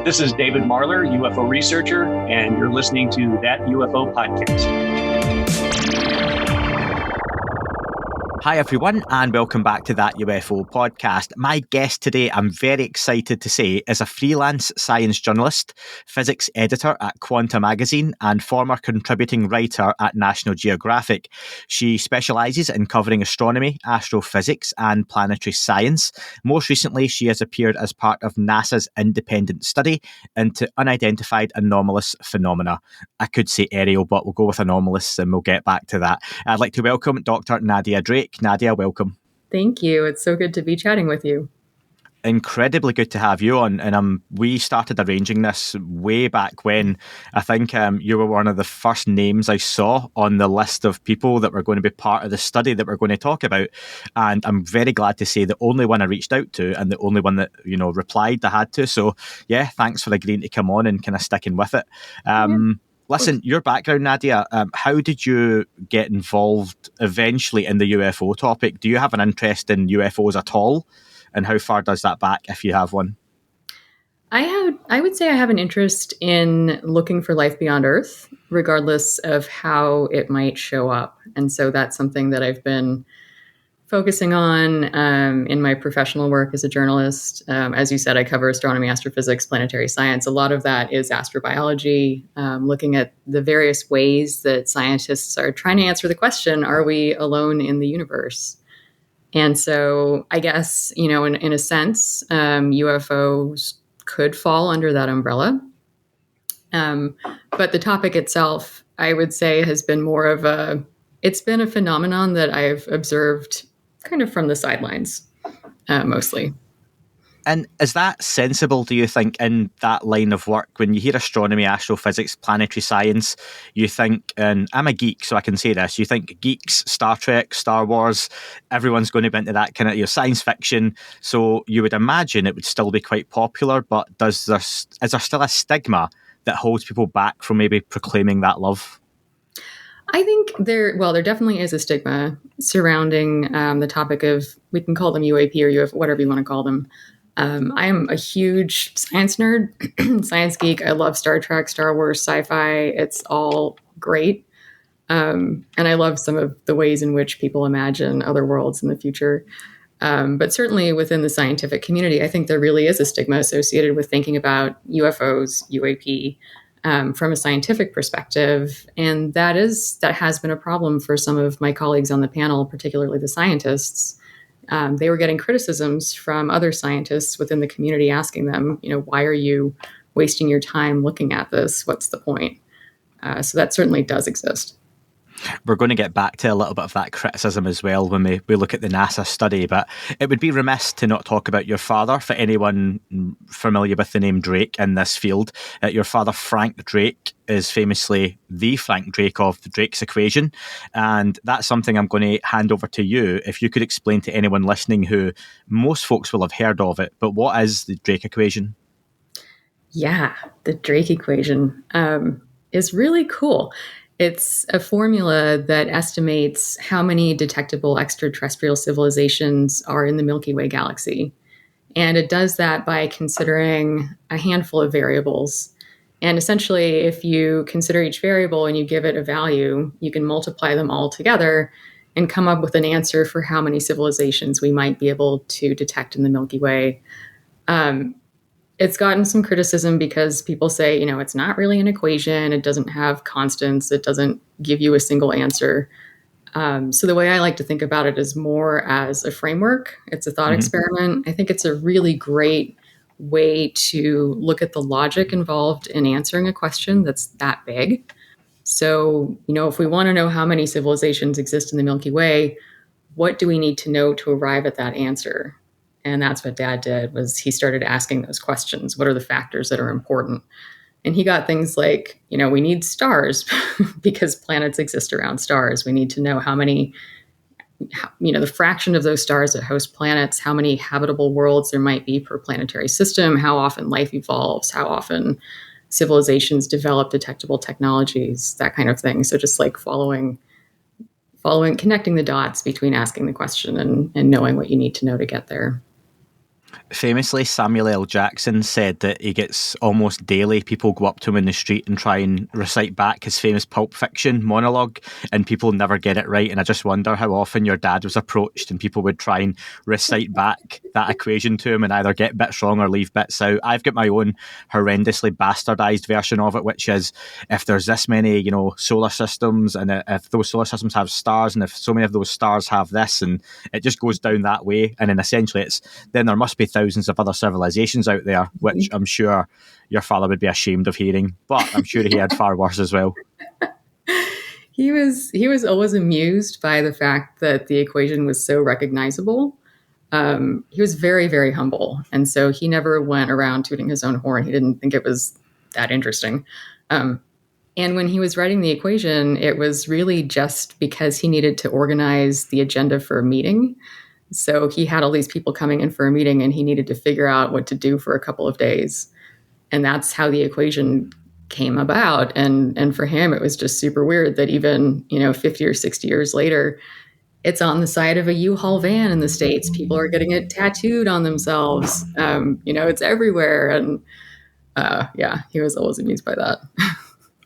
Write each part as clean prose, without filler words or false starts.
This is David Marler, UFO researcher, and you're listening to That UFO Podcast. Hi everyone, and welcome back to That UFO Podcast. My guest today, I'm very excited to say, is a freelance science journalist, physics editor at Quanta magazine, and former contributing writer at National Geographic. She specialises in covering astronomy, astrophysics, and planetary science. Most recently, she has appeared as part of NASA's independent study into unidentified anomalous phenomena. I could say aerial, but we'll go with anomalous, and we'll get back to that. I'd like to welcome Dr. Nadia Drake. Nadia, welcome. Thank you. It's so good to be chatting with you. Incredibly good to have you on. And we started arranging this way back when. I think you were one of the first names I saw on the list of people that were going to be part of the study that we're going to talk about. And I'm very glad to say the only one I reached out to and the only one that, replied I had to. So yeah, thanks for agreeing to come on and kind of sticking with it. Listen, your background, Nadia, how did you get involved eventually in the UFO topic? Do you have an interest in UFOs at all? And how far does that back, if you have one? I would say I have an interest in looking for life beyond Earth, regardless of how it might show up. And so that's something that I've been focusing on in my professional work as a journalist. As you said, I cover astronomy, astrophysics, planetary science. A lot of that is astrobiology, looking at the various ways that scientists are trying to answer the question, are we alone in the universe? And so I guess, in a sense, UFOs could fall under that umbrella. But the topic itself, I would say, has been it's been a phenomenon that I've observed kind of from the sidelines, mostly. And is that sensible, do you think, in that line of work? When you hear astronomy, astrophysics, planetary science, you think, and I'm a geek, so I can say this, you think geeks, Star Trek, Star Wars, everyone's going to be into that kind of science fiction. So you would imagine it would still be quite popular, but is there still a stigma that holds people back from maybe proclaiming that love? I think there definitely is a stigma surrounding the topic of, we can call them UAP or UFO, whatever you want to call them. I'm a huge science nerd, science geek. I love Star Trek, Star Wars, sci-fi. It's all great. And I love some of the ways in which people imagine other worlds in the future. But certainly within the scientific community, I think there really is a stigma associated with thinking about UFOs, UAP, from a scientific perspective. And that has been a problem for some of my colleagues on the panel, particularly the scientists. They were getting criticisms from other scientists within the community asking them, why are you wasting your time looking at this? What's the point? So that certainly does exist. We're going to get back to a little bit of that criticism as well when we look at the NASA study, but it would be remiss to not talk about your father. For anyone familiar with the name Drake in this field, your father, Frank Drake, is famously the Frank Drake of the Drake's equation. And that's something I'm going to hand over to you. If you could explain to anyone listening who most folks will have heard of it, but what is the Drake equation? Yeah, the Drake equation is really cool. It's a formula that estimates how many detectable extraterrestrial civilizations are in the Milky Way galaxy. And it does that by considering a handful of variables. And essentially, if you consider each variable and you give it a value, you can multiply them all together and come up with an answer for how many civilizations we might be able to detect in the Milky Way. It's gotten some criticism because people say, it's not really an equation. It doesn't have constants. It doesn't give you a single answer. So the way I like to think about it is more as a framework. It's a thought experiment. I think it's a really great way to look at the logic involved in answering a question that's that big. So, if we want to know how many civilizations exist in the Milky Way, what do we need to know to arrive at that answer? And that's what Dad did, was he started asking those questions. What are the factors that are important? And he got things like, we need stars because planets exist around stars. We need to know how many, the fraction of those stars that host planets, how many habitable worlds there might be per planetary system, how often life evolves, how often civilizations develop detectable technologies, that kind of thing. So just like connecting the dots between asking the question and knowing what you need to know to get there. Famously, Samuel L. Jackson said that he gets almost daily people go up to him in the street and try and recite back his famous Pulp Fiction monologue, and people never get it right. And I just wonder how often your dad was approached and people would try and recite back that equation to him and either get bits wrong or leave bits out. I've got my own horrendously bastardized version of it, which is if there's this many, solar systems, and if those solar systems have stars, and if so many of those stars have this, and it just goes down that way. And then essentially then there must be thousands of other civilizations out there, which I'm sure your father would be ashamed of hearing, but I'm sure he had far worse as well. He was always amused by the fact that the equation was so recognizable. He was very, very humble, and so he never went around tooting his own horn. He didn't think it was that interesting. And when he was writing the equation, it was really just because he needed to organize the agenda for a meeting. So he had all these people coming in for a meeting, and he needed to figure out what to do for a couple of days. And that's how the equation came about. And for him, it was just super weird that even, 50 or 60 years later, it's on the side of a U-Haul van in the States. People are getting it tattooed on themselves. It's everywhere. And he was always amused by that.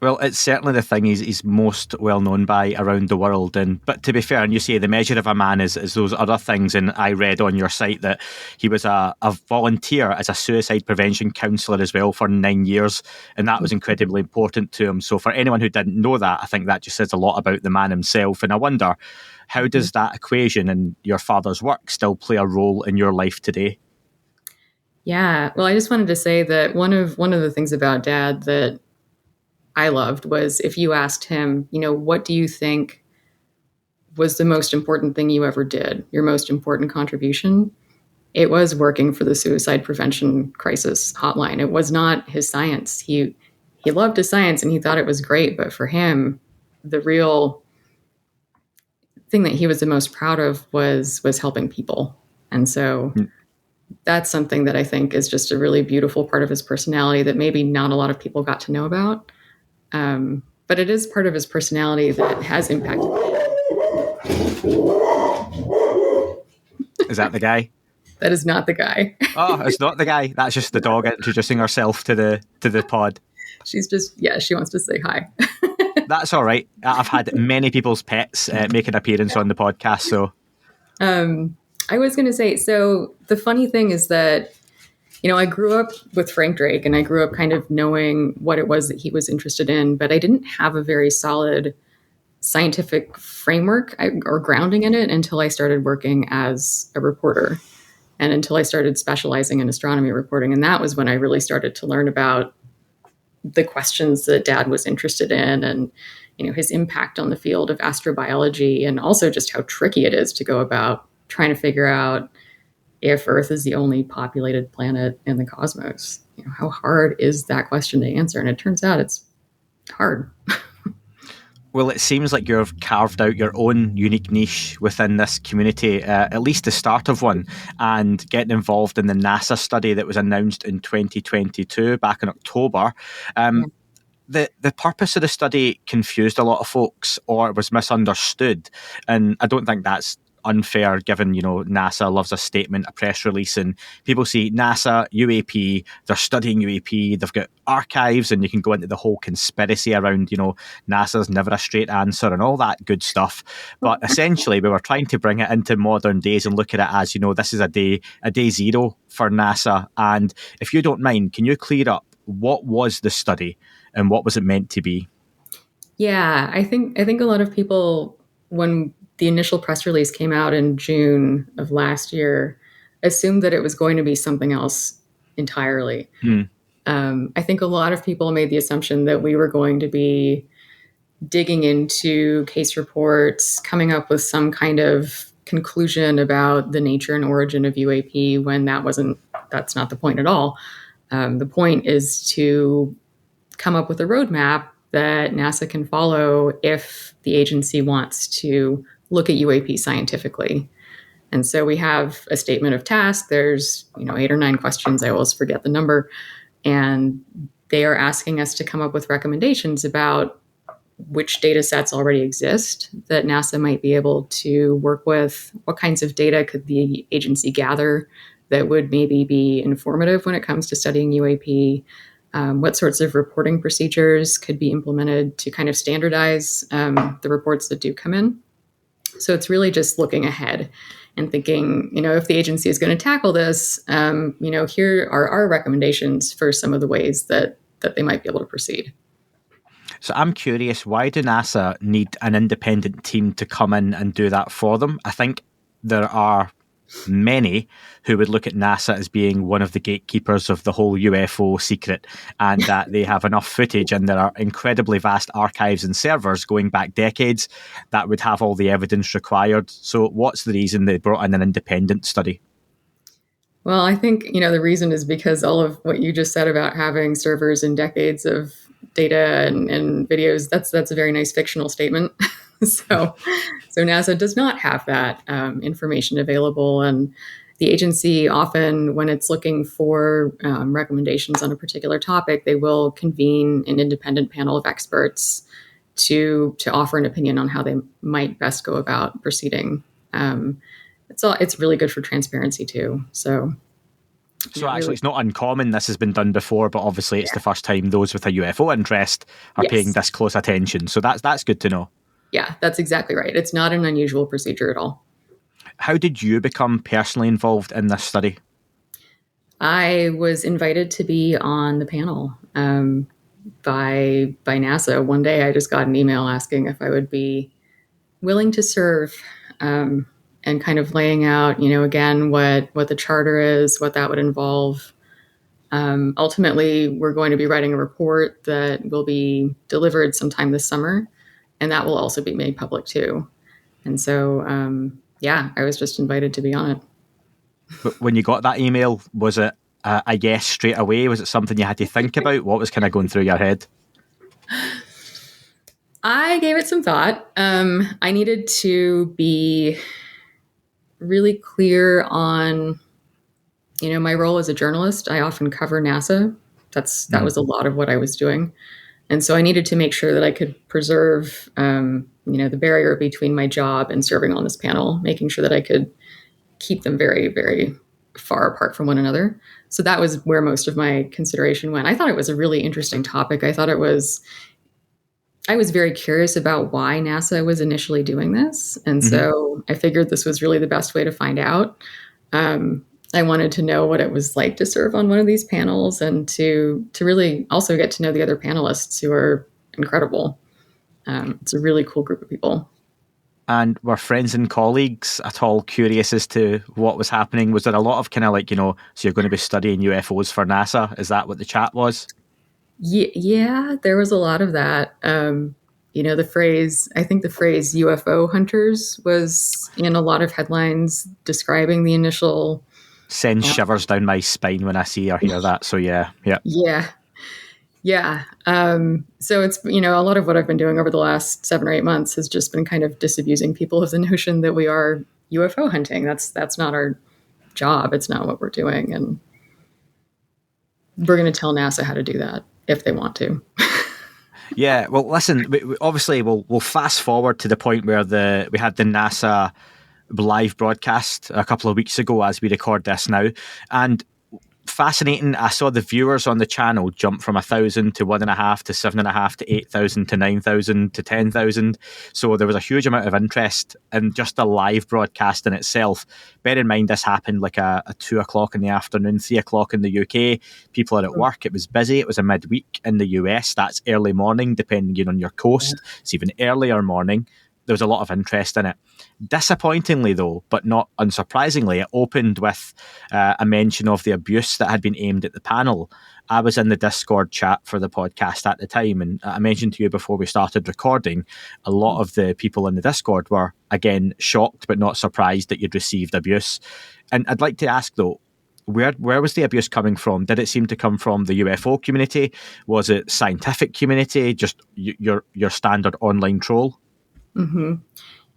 Well, it's certainly the thing he's most well known by around the world. But to be fair, and you say the measure of a man is those other things, and I read on your site that he was a volunteer as a suicide prevention counsellor as well for 9 years, and that was incredibly important to him. So for anyone who didn't know that, I think that just says a lot about the man himself. And I wonder, how does that equation and your father's work still play a role in your life today? Yeah, well, I just wanted to say that one of the things about Dad that I loved was if you asked him, what do you think was the most important thing you ever did, your most important contribution? It was working for the suicide prevention crisis hotline. It was not his science. He loved his science and he thought it was great, but for him, the real thing that he was the most proud of was helping people. And so that's something that I think is just a really beautiful part of his personality that maybe not a lot of people got to know about. But it is part of his personality that has impacted. Is that the guy? That is not the guy. Oh, it's not the guy. That's just the dog introducing herself to the pod. She's just, she wants to say hi. That's all right. I've had many people's pets make an appearance on the podcast. So, I was going to say, so the funny thing is that, I grew up with Frank Drake and I grew up kind of knowing what it was that he was interested in, but I didn't have a very solid scientific framework or grounding in it until I started working as a reporter and until I started specializing in astronomy reporting. And that was when I really started to learn about the questions that Dad was interested in and, his impact on the field of astrobiology, and also just how tricky it is to go about trying to figure out if Earth is the only populated planet in the cosmos. How hard is that question to answer? And it turns out it's hard. Well, it seems like you've carved out your own unique niche within this community, at least the start of one, and getting involved in the NASA study that was announced in 2022, back in October. The purpose of the study confused a lot of folks, or it was misunderstood. And I don't think that's unfair given, NASA loves a statement, a press release, and people see NASA, UAP, they're studying UAP, they've got archives, and you can go into the whole conspiracy around, NASA's never a straight answer and all that good stuff. But essentially, we were trying to bring it into modern days and look at it as, this is a day zero for NASA. And if you don't mind, can you clear up what was the study and what was it meant to be? Yeah, I think a lot of people, when the initial press release came out in June of last year, assumed that it was going to be something else entirely. I think a lot of people made the assumption that we were going to be digging into case reports, coming up with some kind of conclusion about the nature and origin of UAP, when that's not the point at all. The point is to come up with a roadmap that NASA can follow if the agency wants to look at UAP scientifically. And so we have a statement of task. There's 8 or 9 questions. I always forget the number. And they are asking us to come up with recommendations about which data sets already exist that NASA might be able to work with. What kinds of data could the agency gather that would maybe be informative when it comes to studying UAP. What sorts of reporting procedures could be implemented to kind of standardize the reports that do come in. So it's really just looking ahead and thinking, if the agency is going to tackle this, here are our recommendations for some of the ways that they might be able to proceed. So I'm curious, why do NASA need an independent team to come in and do that for them? I think there are many who would look at NASA as being one of the gatekeepers of the whole UFO secret, and that they have enough footage and there are incredibly vast archives and servers going back decades that would have all the evidence required. So what's the reason they brought in an independent study? Well, I think, the reason is because all of what you just said about having servers and decades of data and videos, that's a very nice fictional statement. So NASA does not have that information available. And the agency often, when it's looking for recommendations on a particular topic, they will convene an independent panel of experts to offer an opinion on how they might best go about proceeding. It's really good for transparency too. So actually, it's not uncommon. This has been done before, but obviously it's the first time those with a UFO interest are paying this close attention. So that's good to know. Yeah, that's exactly right. It's not an unusual procedure at all. How did you become personally involved in this study? I was invited to be on the panel by NASA. One day I just got an email asking if I would be willing to serve, and kind of laying out, again, what the charter is, what that would involve. Ultimately, we're going to be writing a report that will be delivered sometime this summer, and that will also be made public too. And so, I was just invited to be on it. But when you got that email, was it a yes straight away? Was it something you had to think about? What was kind of going through your head? I gave it some thought. I needed to be really clear on, my role as a journalist. I often cover NASA. That was a lot of what I was doing. And so I needed to make sure that I could preserve, the barrier between my job and serving on this panel, making sure that I could keep them very, very far apart from one another. So that was where most of my consideration went. I thought it was a really interesting topic. I was very curious about why NASA was initially doing this. And so I figured this was really the best way to find out. I wanted to know what it was like to serve on one of these panels, and to really also get to know the other panelists, who are incredible. It's a really cool group of people. And were friends and colleagues at all curious as to what was happening? Was there a lot of kind of like, so you're going to be studying UFOs for NASA? Is that what the chat was? Yeah, there was a lot of that. The phrase UFO hunters was in a lot of headlines describing the initial. Sends shivers down my spine when I see or hear that. So yeah. So it's, a lot of what I've been doing over the last 7 or 8 months has just been kind of disabusing people of the notion that we are UFO hunting. That's not our job. It's not what we're doing. And we're going to tell NASA how to do that if they want to. Yeah. Well, listen, obviously we'll fast forward to the point where we had the NASA live broadcast a couple of weeks ago as we record this now. And fascinating, I saw the viewers on the channel jump from 1,000 to 1.5 to 7.5 to 8,000 to 9,000 to 10,000. So there was a huge amount of interest in just the live broadcast in itself. Bear in mind, this happened like a 2 o'clock in the afternoon, 3 o'clock in the UK. People are at work. It was busy. It was a midweek in the US. That's early morning, depending on your coast. It's even earlier morning. There was a lot of interest in it. Disappointingly, though, but not unsurprisingly, it opened with a mention of the abuse that had been aimed at the panel. I was in the Discord chat for the podcast at the time, and I mentioned to you before we started recording, a lot of the people in the Discord were, again, shocked but not surprised that you'd received abuse. And I'd like to ask, though, where was the abuse coming from? Did it seem to come from the UFO community? Was it scientific community? Just your standard online troll? Mm-hmm.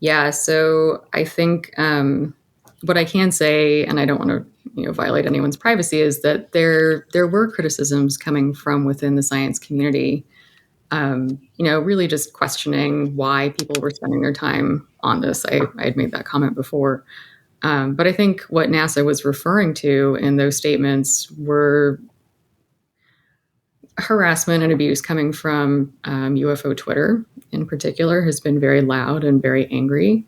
Yeah, so I think what I can say, and I don't want to violate anyone's privacy, is that there were criticisms coming from within the science community, really just questioning why people were spending their time on this. I had made that comment before. But I think what NASA was referring to in those statements were harassment and abuse coming from UFO Twitter in particular has been very loud and very angry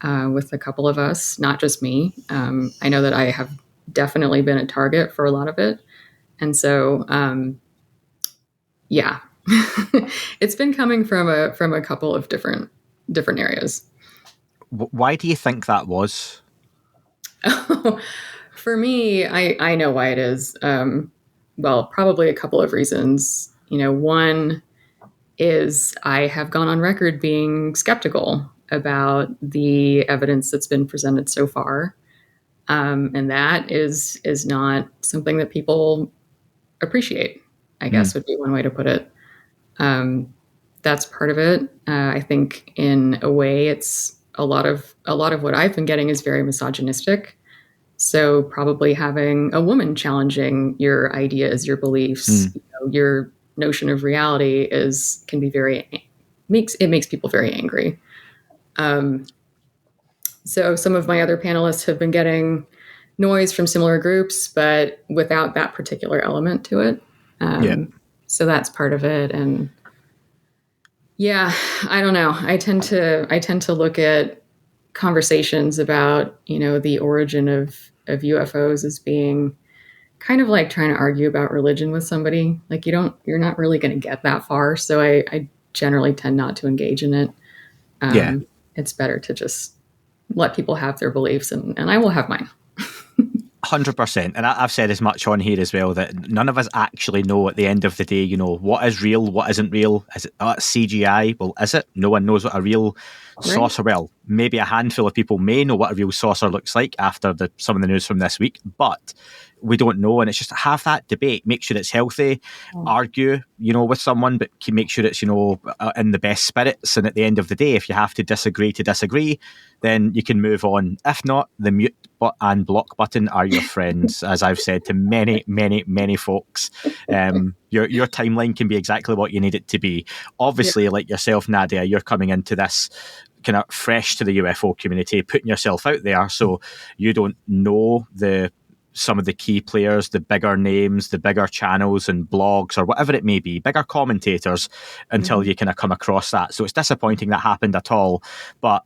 with a couple of us, not just me. I know that I have definitely been a target for a lot of it. And so, yeah, it's been coming from a couple of different areas. Why do you think that was? For me, I know why it is. Well, probably a couple of reasons. One is I have gone on record being skeptical about the evidence that's been presented so far. And that is not something that people appreciate, I guess would be one way to put it. That's part of it. I think in a way it's a lot of what I've been getting is very misogynistic. So probably having a woman challenging your ideas, your beliefs, your notion of reality can be makes people very angry. So some of my other panelists have been getting noise from similar groups, but without that particular element to it. So that's part of it. And yeah, I don't know. I tend to look at conversations about, the origin of UFOs as being kind of like trying to argue about religion with somebody. Like you're not really going to get that far. So I generally tend not to engage in it. It's better to just let people have their beliefs and I will have mine. 100%. And I've said as much on here as well that none of us actually know at the end of the day, what is real, what isn't real. Is it CGI? Well, is it? No one knows what a real saucer, well, maybe a handful of people may know what a real saucer looks like after some of the news from this week, but we don't know. And it's just have that debate, make sure it's healthy, argue, with someone, but make sure it's, in the best spirits. And at the end of the day, if you have to disagree, then you can move on. If not, the mute and block button are your friends, as I've said to many, many, many folks. Your timeline can be exactly what you need it to be. Obviously, like yourself, Nadia, you're coming into this kind of fresh to the UFO community, putting yourself out there, so you don't know some of the key players, the bigger names, the bigger channels and blogs or whatever it may be, bigger commentators, until you kind of come across that. So it's disappointing that happened at all. But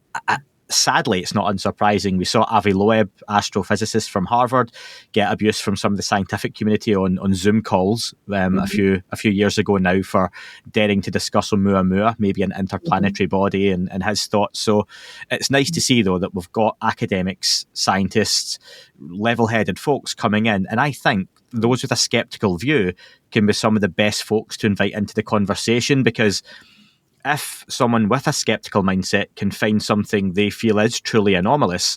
sadly, it's not unsurprising. We saw Avi Loeb, astrophysicist from Harvard, get abuse from some of the scientific community on Zoom calls a few years ago now for daring to discuss Oumuamua, maybe an interplanetary body, and his thoughts. So it's nice to see, though, that we've got academics, scientists, level-headed folks coming in. And I think those with a skeptical view can be some of the best folks to invite into the conversation, because if someone with a skeptical mindset can find something they feel is truly anomalous,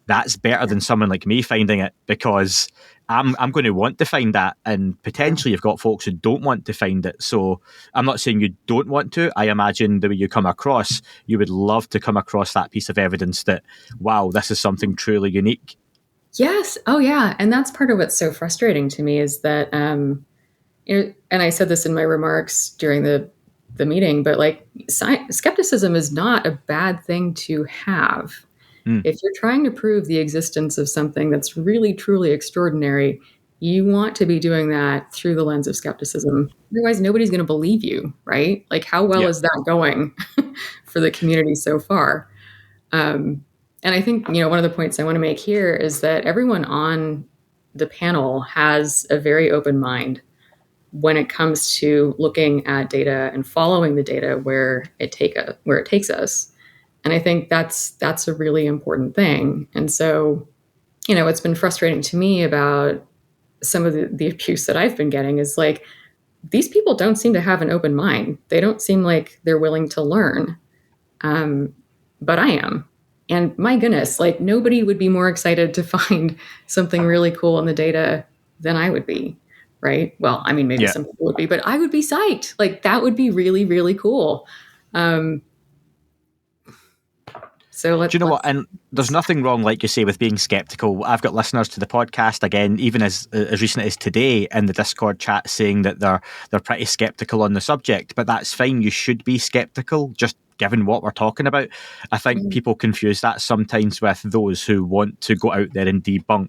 that's better than someone like me finding it, because I'm going to want to find that, and potentially you've got folks who don't want to find it. So I'm not saying you don't want to. I imagine the way you come across, you would love to come across that piece of evidence that, wow, this is something truly unique. Yes. Oh, yeah. And that's part of what's so frustrating to me is that, and I said this in my remarks during the meeting, but like skepticism is not a bad thing to have. If you're trying to prove the existence of something that's really, truly extraordinary, you want to be doing that through the lens of skepticism. Otherwise, nobody's going to believe you, right? Like, how well is that going for the community so far? And I think, one of the points I want to make here is that everyone on the panel has a very open mind when it comes to looking at data and following the data where it takes us. And I think that's a really important thing. And so, what's been frustrating to me about some of the abuse that I've been getting is like, these people don't seem to have an open mind. They don't seem like they're willing to learn. But I am. And my goodness, like nobody would be more excited to find something really cool in the data than I would be. Right. Well, I mean, maybe some people would be, but I would be psyched. Like that would be really, really cool. So do you know what? And there's nothing wrong, like you say, with being skeptical. I've got listeners to the podcast, again, even as recent as today in the Discord chat, saying that they're pretty skeptical on the subject. But that's fine. You should be skeptical. Just given what we're talking about. I think people confuse that sometimes with those who want to go out there and debunk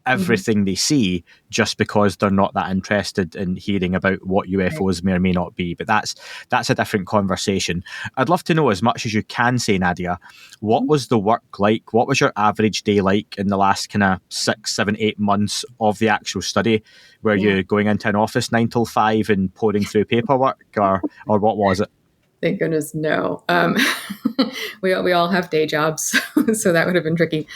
everything they see just because they're not that interested in hearing about what UFOs may or may not be. But that's a different conversation. I'd love to know, as much as you can say, Nadia, what was the work like? What was your average day like in the last kind of 6, 7, 8 months of the actual study? Were you going into an office 9 till 5 and pouring through paperwork, or what was it? Thank goodness, no. We all have day jobs, so that would have been tricky.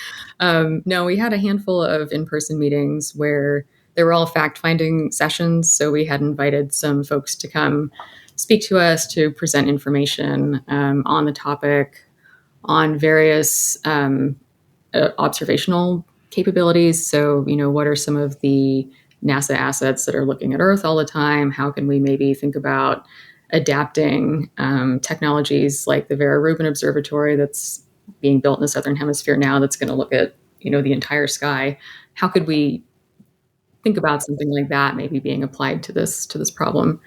No, we had a handful of in-person meetings where they were all fact-finding sessions. So we had invited some folks to come speak to us to present information on the topic, on various observational capabilities. So, what are some of the NASA assets that are looking at Earth all the time? How can we maybe think about adapting technologies like the Vera Rubin Observatory that's being built in the Southern Hemisphere now, that's going to look at, the entire sky? How could we think about something like that maybe being applied to this problem?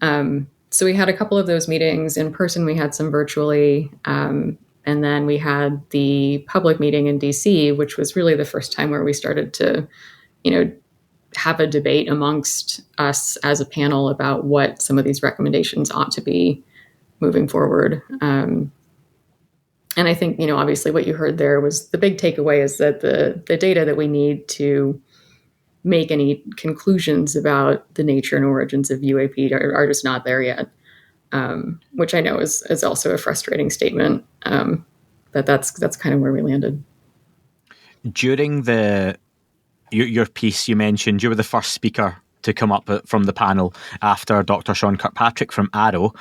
So we had a couple of those meetings in person. We had some virtually, and then we had the public meeting in DC, which was really the first time where we started to, have a debate amongst us as a panel about what some of these recommendations ought to be moving forward. And I think, obviously what you heard there was the big takeaway is that the data that we need to make any conclusions about the nature and origins of UAP are just not there yet, which I know is also a frustrating statement. But that's kind of where we landed. During your piece, you mentioned you were the first speaker to come up from the panel after Dr. Sean Kirkpatrick from Arrow.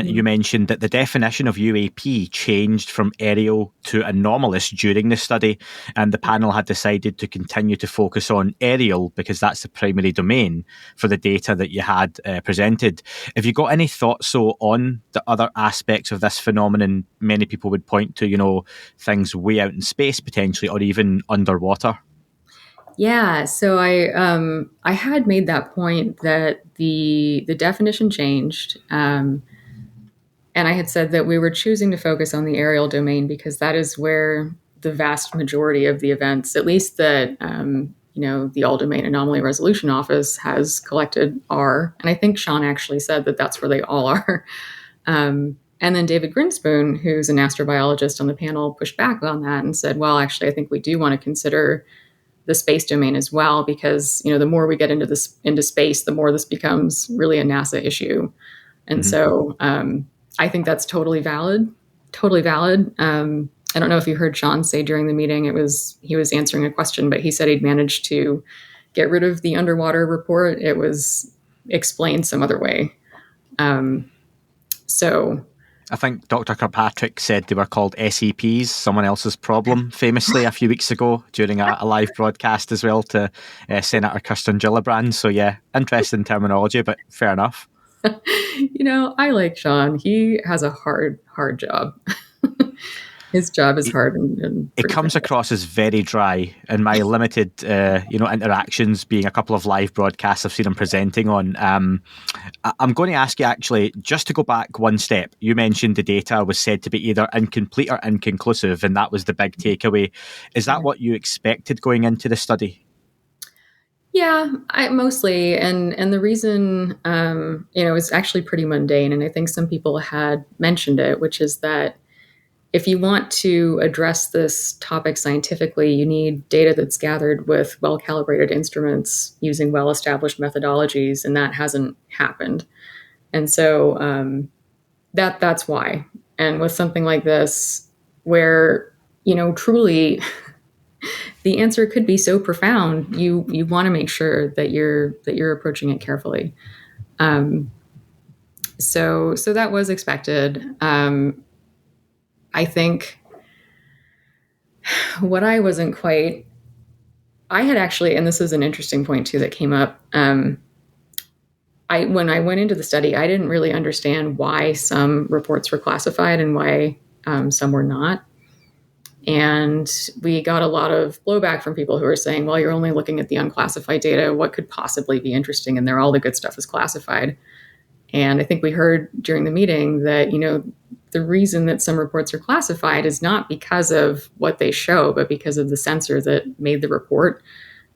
You mentioned that the definition of UAP changed from aerial to anomalous during the study, and the panel had decided to continue to focus on aerial because that's the primary domain for the data that you had presented. Have you got any thoughts on the other aspects of this phenomenon? Many people would point to, things way out in space potentially, or even underwater. Yeah, so I had made that point that the definition changed, and I had said that we were choosing to focus on the aerial domain because that is where the vast majority of the events, at least that the All Domain Anomaly Resolution Office has collected, are. And I think Sean actually said that that's where they all are. And then David Grinspoon, who's an astrobiologist on the panel, pushed back on that and said, well, actually, I think we do want to consider the space domain as well, because the more we get into space, the more this becomes really a NASA issue. And so I think that's totally valid. I don't know if you heard Sean say during the meeting, he was answering a question, but he said he'd managed to get rid of the underwater report. It was explained some other way. So I think Dr. Kirkpatrick said they were called SEPs, someone else's problem, famously a few weeks ago during a live broadcast as well to Senator Kirsten Gillibrand. So yeah, interesting terminology, but fair enough. I like Sean. He has a hard job. His job is hard. And it comes across as very dry. In my limited, interactions, being a couple of live broadcasts I've seen him presenting on. I'm going to ask you actually, just to go back one step. You mentioned the data was said to be either incomplete or inconclusive, and that was the big takeaway. Is that what you expected going into the study? Yeah, mostly. And the reason, is actually pretty mundane. And I think some people had mentioned it, which is that if you want to address this topic scientifically, you need data that's gathered with well-calibrated instruments using well-established methodologies, and that hasn't happened. And so that's why. And with something like this, where, truly the answer could be so profound, you want to make sure that you're approaching it carefully. So that was expected. I think what I wasn't quite, I had actually, and this is an interesting point too that came up. When I went into the study, I didn't really understand why some reports were classified and why some were not. And we got a lot of blowback from people who were saying, well, you're only looking at the unclassified data. What could possibly be interesting in there? All the good stuff is classified. And I think we heard during the meeting that, the reason that some reports are classified is not because of what they show, but because of the censor that made the report.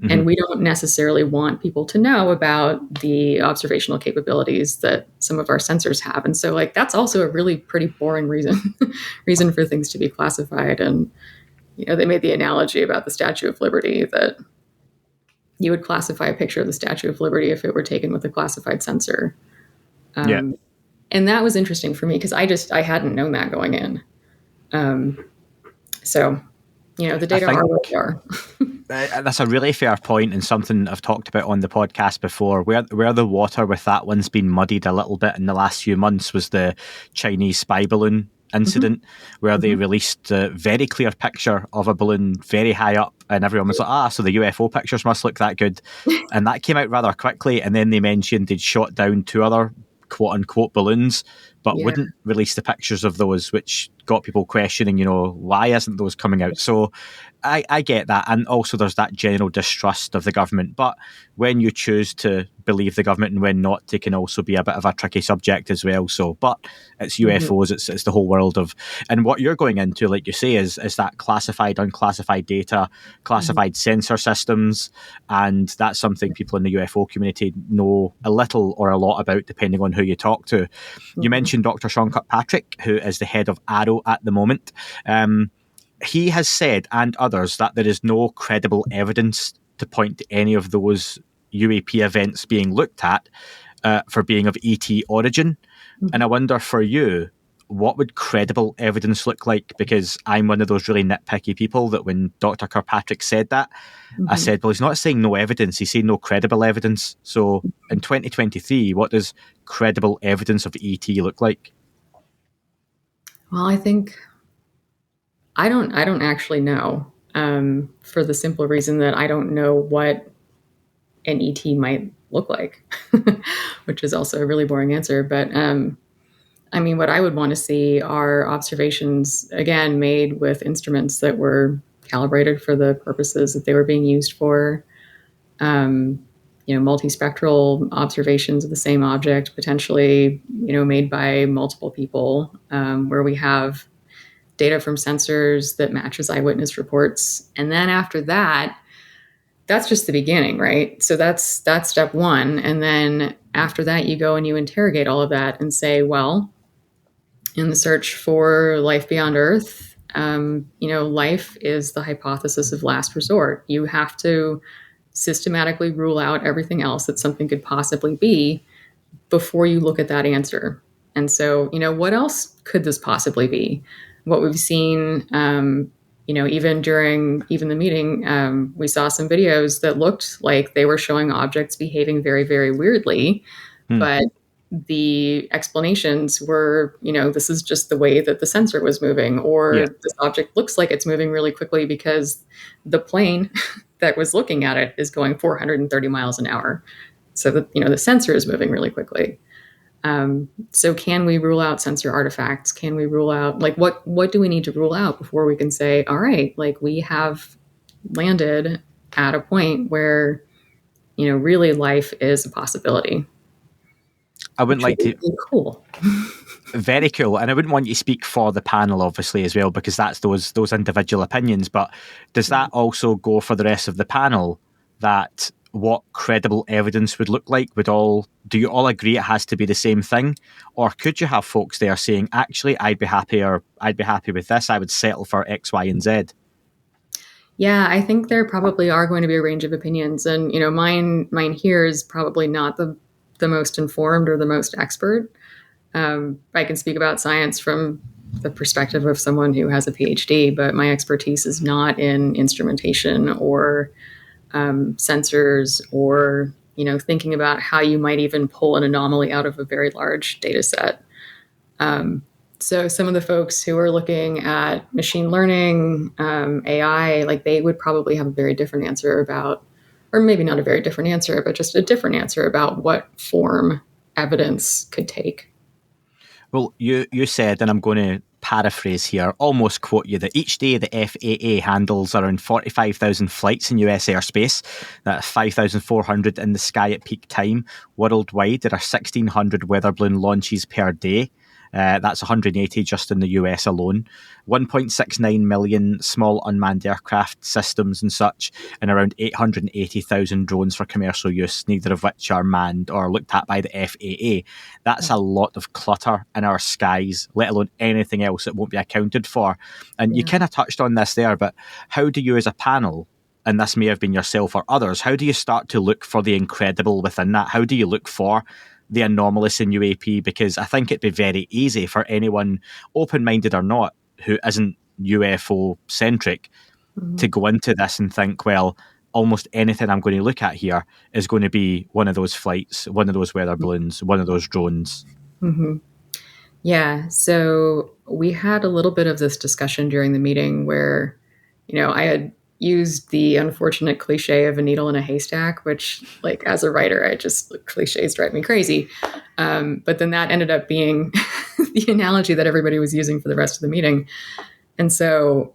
Mm-hmm. And we don't necessarily want people to know about the observational capabilities that some of our sensors have. And so like, that's also a really pretty boring reason for things to be classified. And, they made the analogy about the Statue of Liberty, that you would classify a picture of the Statue of Liberty if it were taken with a classified sensor. Yeah. And that was interesting for me because I hadn't known that going in. So, the data are what they are. That's a really fair point, and something I've talked about on the podcast before. Where the water with that one's been muddied a little bit in the last few months was the Chinese spy balloon incident, where they released a very clear picture of a balloon very high up, and everyone was like, so the UFO pictures must look that good. And that came out rather quickly, and then they mentioned they'd shot down 2 other quote-unquote balloons, but wouldn't release the pictures of those, which got people questioning, why isn't those coming out? So I get that. And also there's that general distrust of the government. But when you choose to believe the government and when not, it can also be a bit of a tricky subject as well. So, but it's UFOs, it's the whole world of, and what you're going into, like you say, is that classified, unclassified data, classified sensor systems. And that's something people in the UFO community know a little or a lot about, depending on who you talk to. You mentioned Dr. Sean Kirkpatrick, who is the head of ARROW at the moment. He has said, and others, that there is no credible evidence to point to any of those UAP events being looked at for being of ET origin. And I wonder for you, what would credible evidence look like? Because I'm one of those really nitpicky people that when Dr. Kirkpatrick said that, I said, well, he's not saying no evidence, he's saying no credible evidence. So in 2023, what does credible evidence of ET look like? Well, I think I don't actually know, for the simple reason that I don't know what an ET might look like, which is also a really boring answer. But what I would want to see are observations, again, made with instruments that were calibrated for the purposes that they were being used for. Multispectral observations of the same object, potentially, made by multiple people, where we have data from sensors that matches eyewitness reports. And then after that, that's just the beginning, right? So that's step one. And then after that, you go and you interrogate all of that and say, well, in the search for life beyond Earth, life is the hypothesis of last resort. You have to systematically rule out everything else that something could possibly be before you look at that answer. And so, what else could this possibly be? What we've seen, even during the meeting, we saw some videos that looked like they were showing objects behaving very, very weirdly, but the explanations were, this is just the way that the sensor was moving, or this object looks like it's moving really quickly because the plane that was looking at it is going 430 miles an hour. So that, the sensor is moving really quickly. So can we rule out sensor artifacts? Can we rule out, what do we need to rule out before we can say, all right, we have landed at a point where, really life is a possibility. I wouldn't like to. Cool. Very cool. And I wouldn't want you to speak for the panel, obviously, as well, because that's those individual opinions. But does that also go for the rest of the panel, that what credible evidence would look like? Do you all agree it has to be the same thing? Or could you have folks there saying, actually, I'd be happy with this, I would settle for X, Y, and Z? Yeah, I think there probably are going to be a range of opinions. And, mine here is probably not the most informed or the most expert. I can speak about science from the perspective of someone who has a PhD, but my expertise is not in instrumentation or sensors, or thinking about how you might even pull an anomaly out of a very large data set. So some of the folks who are looking at machine learning, AI, they would probably have a very different answer about, or maybe not a very different answer, but just a different answer about what form evidence could take. Well, you said, and I'm going to paraphrase here, almost quote you, that each day the FAA handles around 45,000 flights in US airspace. That's 5,400 in the sky at peak time. Worldwide, there are 1,600 weather balloon launches per day. That's 180 just in the US alone. 1.69 million small unmanned aircraft systems and such, and around 880,000 drones for commercial use, neither of which are manned or looked at by the FAA. That's a lot of clutter in our skies, let alone anything else that won't be accounted for. And you kind of touched on this there, but how do you as a panel, and this may have been yourself or others, how do you start to look for the incredible within that? How do you look for the anomalous in UAP? Because I think it'd be very easy for anyone, open-minded or not, who isn't UFO-centric, to go into this and think, well, almost anything I'm going to look at here is going to be one of those flights, one of those weather balloons, one of those drones. Yeah, so we had a little bit of this discussion during the meeting where, I had used the unfortunate cliche of a needle in a haystack, which, like, as a writer, cliches drive me crazy. But then that ended up being the analogy that everybody was using for the rest of the meeting. And so,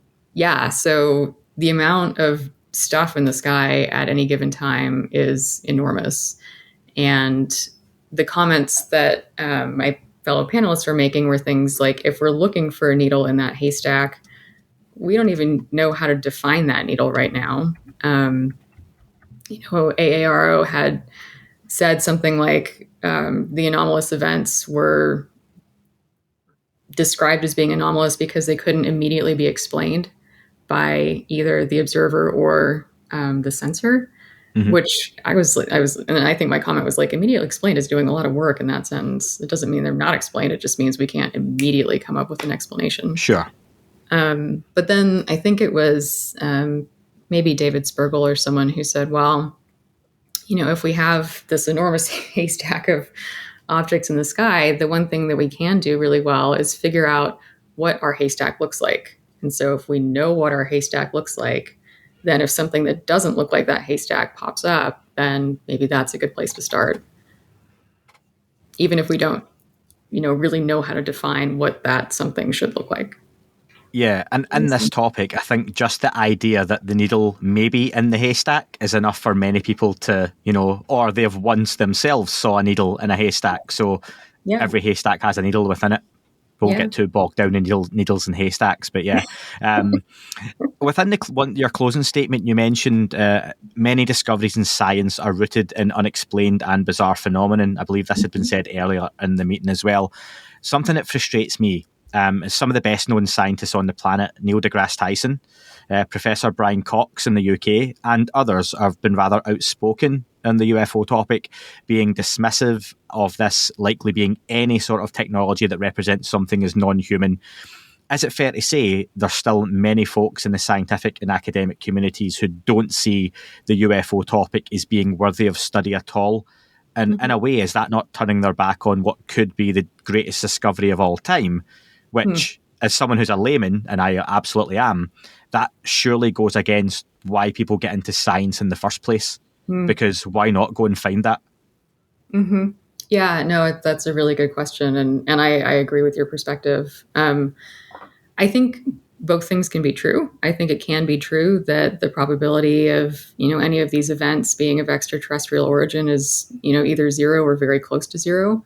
so the amount of stuff in the sky at any given time is enormous. And the comments that my fellow panelists were making were things like, if we're looking for a needle in that haystack, we don't even know how to define that needle right now. AARO had said something like the anomalous events were described as being anomalous because they couldn't immediately be explained by either the observer or the sensor, which I was, and I think my comment was like, immediately explained is doing a lot of work in that sentence. It doesn't mean they're not explained. It just means we can't immediately come up with an explanation. Sure. But then I think it was maybe David Spergel or someone who said, well, if we have this enormous haystack of objects in the sky, the one thing that we can do really well is figure out what our haystack looks like. And so if we know what our haystack looks like, then if something that doesn't look like that haystack pops up, then maybe that's a good place to start. Even if we don't, really know how to define what that something should look like. Yeah, and in this topic, I think just the idea that the needle may be in the haystack is enough for many people to, or they've once themselves saw a needle in a haystack. So every haystack has a needle within it. Won't get too bogged down in needles and haystacks, but yeah. Within your closing statement, you mentioned many discoveries in science are rooted in unexplained and bizarre phenomenon. I believe this had been said earlier in the meeting as well. Something that frustrates me is some of the best known scientists on the planet, Neil deGrasse Tyson, Professor Brian Cox in the UK, and others have been rather outspoken on the UFO topic, being dismissive of this likely being any sort of technology that represents something as non-human. Is it fair to say there's still many folks in the scientific and academic communities who don't see the UFO topic as being worthy of study at all? And in a way, is that not turning their back on what could be the greatest discovery of all time? Which, as someone who's a layman, and I absolutely am, that surely goes against why people get into science in the first place. Because why not go and find that? Yeah, no, that's a really good question. And I agree with your perspective. I think both things can be true. I think it can be true that the probability of, any of these events being of extraterrestrial origin is, either zero or very close to zero.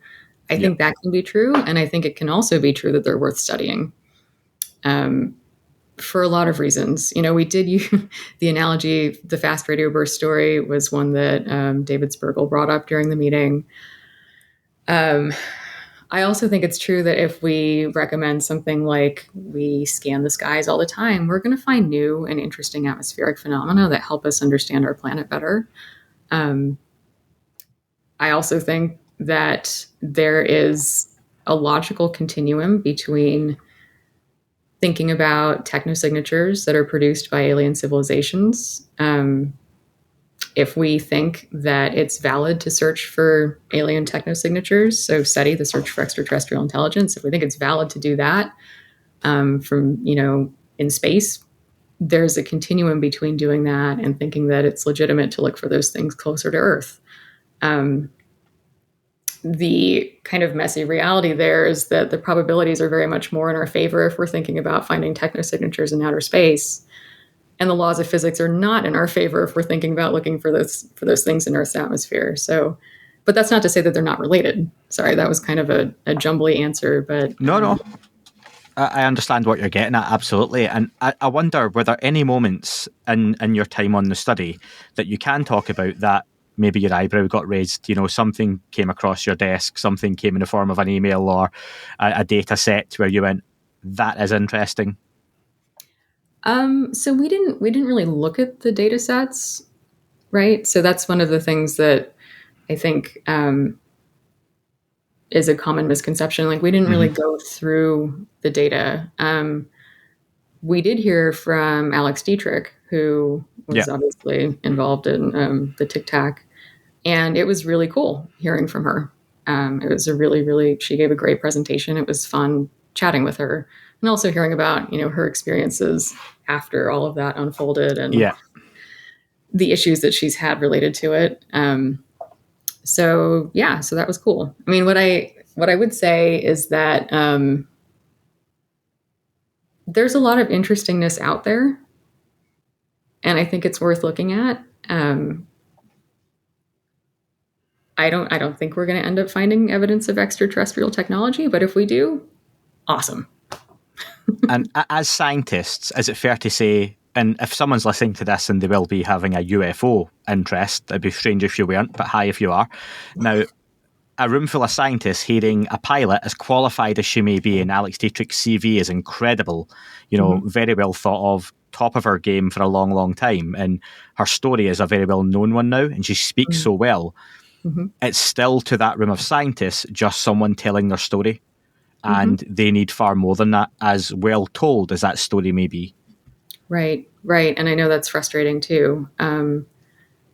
I think that can be true. And I think it can also be true that they're worth studying for a lot of reasons. We did use the analogy, the fast radio burst story was one that David Spergel brought up during the meeting. I also think it's true that if we recommend something like we scan the skies all the time, we're going to find new and interesting atmospheric phenomena that help us understand our planet better. I also think that there is a logical continuum between thinking about technosignatures that are produced by alien civilizations. If we think that it's valid to search for alien technosignatures, so SETI, the search for extraterrestrial intelligence, if we think it's valid to do that from, in space, there's a continuum between doing that and thinking that it's legitimate to look for those things closer to Earth. The kind of messy reality there is that the probabilities are very much more in our favor if we're thinking about finding technosignatures in outer space. And the laws of physics are not in our favor if we're thinking about looking for those things in Earth's atmosphere. So But that's not to say that they're not related. Sorry, that was kind of a jumbly answer, but No. I understand what you're getting at, absolutely. And I wonder, were there any moments in your time on the study that you can talk about that maybe your eyebrow got raised, something came across your desk, something came in the form of an email or a data set where you went, that is interesting? So we didn't really look at the data sets, right? So that's one of the things that I think is a common misconception. Like, we didn't really go through the data. We did hear from Alex Dietrich, who was obviously involved in the Tic Tac, and it was really cool hearing from her. It was she gave a great presentation. It was fun chatting with her, and also hearing about, her experiences after all of that unfolded and the issues that she's had related to it. So that was cool. I mean, what I would say is that there's a lot of interestingness out there, and I think it's worth looking at. I don't think we're going to end up finding evidence of extraterrestrial technology, but if we do, awesome. And as scientists, is it fair to say, and if someone's listening to this and they will be having a UFO interest, it'd be strange if you weren't, but hi if you are. Now, a room full of scientists hearing a pilot, as qualified as she may be, and Alex Dietrich's CV is incredible, very well thought of, top of her game for a long, long time. And her story is a very well known one now, and she speaks so well. It's still, to that room of scientists, just someone telling their story. And they need far more than that, as well told as that story may be. Right. And I know that's frustrating too. One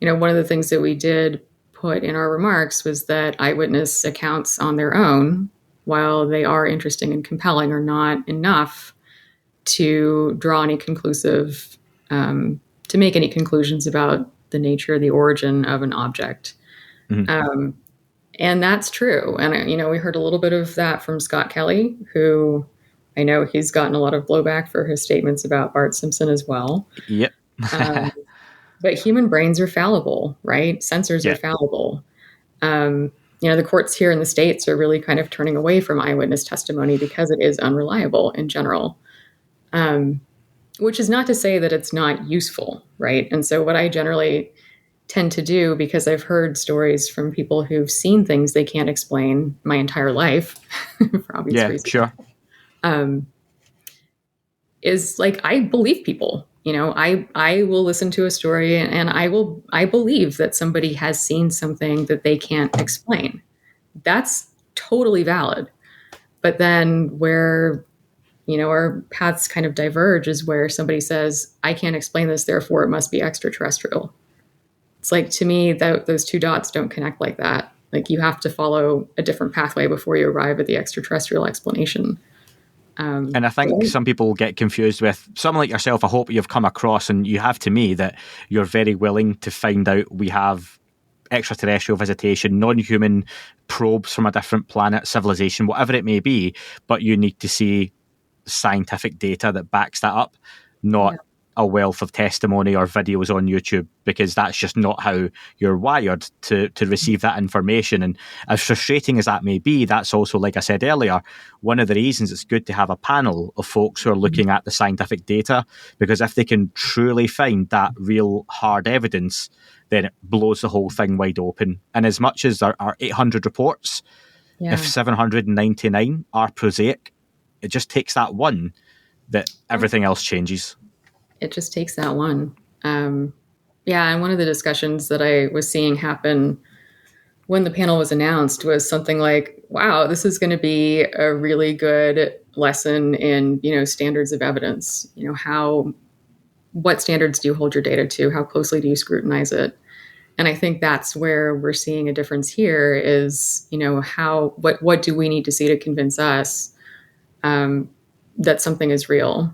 of the things that we did put in our remarks was that eyewitness accounts on their own, while they are interesting and compelling, are not enough to draw any conclusive, to make any conclusions about the nature, the origin of an object. And that's true. And, we heard a little bit of that from Scott Kelly, who I know he's gotten a lot of blowback for his statements about Bart Simpson as well. Yep. But human brains are fallible, right? Sensors are fallible. The courts here in the States are really kind of turning away from eyewitness testimony because it is unreliable in general, which is not to say that it's not useful, right? And so what I generally tend to do, because I've heard stories from people who've seen things they can't explain my entire life for obvious reasons. Sure. Is like, I believe people. I will listen to a story and I believe that somebody has seen something that they can't explain. That's totally valid. But then where, our paths kind of diverge is where somebody says, I can't explain this, therefore it must be extraterrestrial. It's like, to me, that those two dots don't connect like that. Like, you have to follow a different pathway before you arrive at the extraterrestrial explanation. And I think some people get confused with someone like yourself. I hope you've come across, and you have to me, that you're very willing to find out we have extraterrestrial visitation, non-human probes from a different planet, civilization, whatever it may be, but you need to see scientific data that backs that up, not a wealth of testimony or videos on YouTube, because that's just not how you're wired to receive that information. And as frustrating as that may be, that's also, like I said earlier, one of the reasons it's good to have a panel of folks who are looking at the scientific data, because if they can truly find that real hard evidence, then it blows the whole thing wide open. And as much as there are 800 reports, if 799 are prosaic, it just takes that one that everything else changes. It just takes that one. And one of the discussions that I was seeing happen when the panel was announced was something like, wow, this is going to be a really good lesson in, standards of evidence. What standards do you hold your data to? How closely do you scrutinize it? And I think that's where we're seeing a difference here is, what do we need to see to convince us that something is real?